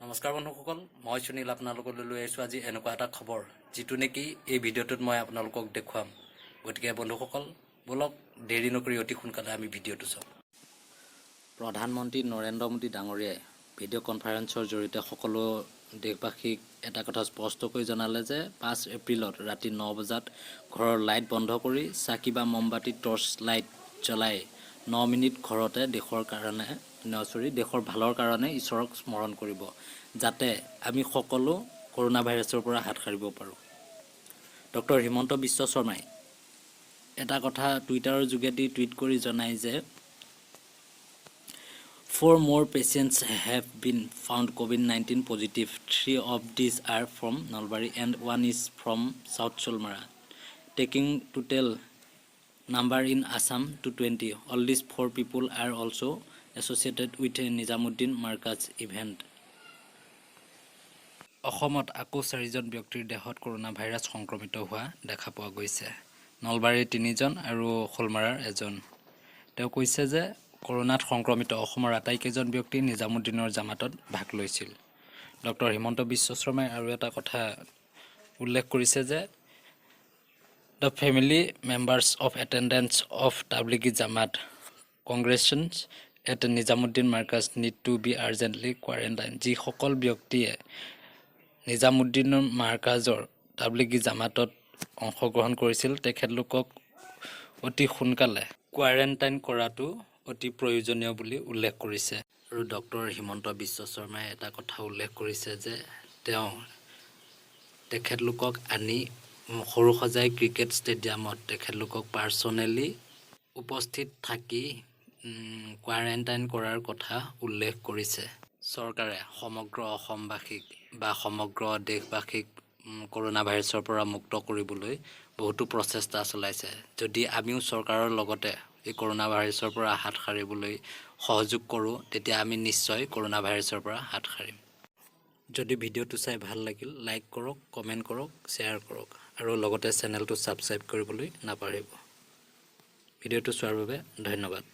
নমস্কাৰ বন্ধুসকল, মই সুনীল আপোনালোকলৈ লৈ আহিছোঁ আজি এনেকুৱা এটা খবৰ যিটো নেকি এই ভিডিঅ'টোত মই আপোনালোকক দেখুৱাম। গতিকে বন্ধুসকল, বলক দেৰি নকৰি অতি সোনকালে আমি ভিডিঅ'টো চাওঁ। প্ৰধানমন্ত্ৰী নৰেন্দ্ৰ মোদী ডাঙৰীয়াই ভিডিঅ' কনফাৰেন্সৰ জৰিয়তে সকলো দেশবাসীক এটা কথা স্পষ্টকৈ জনালে যে 5 এপ্ৰিলত ৰাতি 9 বজাত ঘৰৰ লাইট বন্ধ কৰি চাকি বা মমবাতি টৰ্চ লাইট জ্বলাই 9 মিনিট ঘৰতে দেশৰ ভালৰ কাৰণে ঈশ্বৰক স্মৰণ কৰিব, যাতে আমি সকলো কৰোনা ভাইৰাছৰ পৰা হাত সাৰিব পাৰোঁ। ডক্টৰ হিমন্ত বিশ্ব শৰ্মাই এটা কথা টুইটাৰৰ যোগেদি টুইট কৰি জনায় যে 4 more patients have been found COVID-19 positive. 3 of these are from Nalbari and 1 is from South Solmara, taking total number in Assam to 20. All these 4 people are also associated with a Nizamuddin Markaz event. অসমত আকৌ 4জন ব্যক্তিৰ দেহত corona virus সংক্ৰমিত হোৱা দেখা পোৱা গৈছে। নলবাৰীৰ 3জন আৰু খোলমাৰাৰ 1জন। তেওঁ কৈছে যে কৰোনাত সংক্ৰমিত অসমৰ আটাইকেইজন ব্যক্তি নিজামুদ্দিনৰ জামাতত ভাগ লৈছিল। ডক্টৰ হিমন্ত বিশ্ব শৰ্মাই আৰু এটা কথা উল্লেখ কৰিছে যে The family members of attendants of Tablighi Jamaat congregations at Nizamuddin Markaz need to be urgently quarantined. যিসকল ব্যক্তিয়ে নিজামুদ্দিনৰ মাৰ্কাজৰ তাবলিগী জামাতত অংশগ্ৰহণ কৰিছিল তেখেতলোকক অতি সোনকালে কোৱাৰেণ্টাইন কৰাটো অতি প্ৰয়োজনীয় বুলি উল্লেখ কৰিছে। আৰু ডক্টৰ হিমন্ত বিশ্ব শৰ্মাই এটা কথা উল্লেখ কৰিছে যে তেওঁ তেখেতলোকক আনি সৰু সজাই ক্ৰিকেট ষ্টেডিয়ামত তেখেতলোকক পাৰ্চনেলি উপস্থিত থাকি কোৱাৰেণ্টাইন কৰাৰ কথা উল্লেখ কৰিছে। চৰকাৰে সমগ্ৰ অসমবাসীক বা সমগ্ৰ দেশবাসীক কৰোনা ভাইৰাছৰ পৰা মুক্ত কৰিবলৈ বহুতো প্ৰচেষ্টা চলাইছে। যদি আমিও চৰকাৰৰ লগতে এই কৰোনা ভাইৰাছৰ পৰা হাত সাৰিবলৈ সহযোগ কৰোঁ, তেতিয়া আমি নিশ্চয় কৰোনা ভাইৰাছৰ পৰা হাত সাৰিম। যদি ভিডিঅ'টো চাই ভাল লাগিল, লাইক কৰক, কমেণ্ট কৰক, শ্বেয়াৰ কৰক আৰু লগতে চেনেলটো ছাবস্ক্ৰাইব কৰিবলৈ নাপাহৰিব। ভিডিঅ'টো চোৱাৰ বাবে ধন্যবাদ।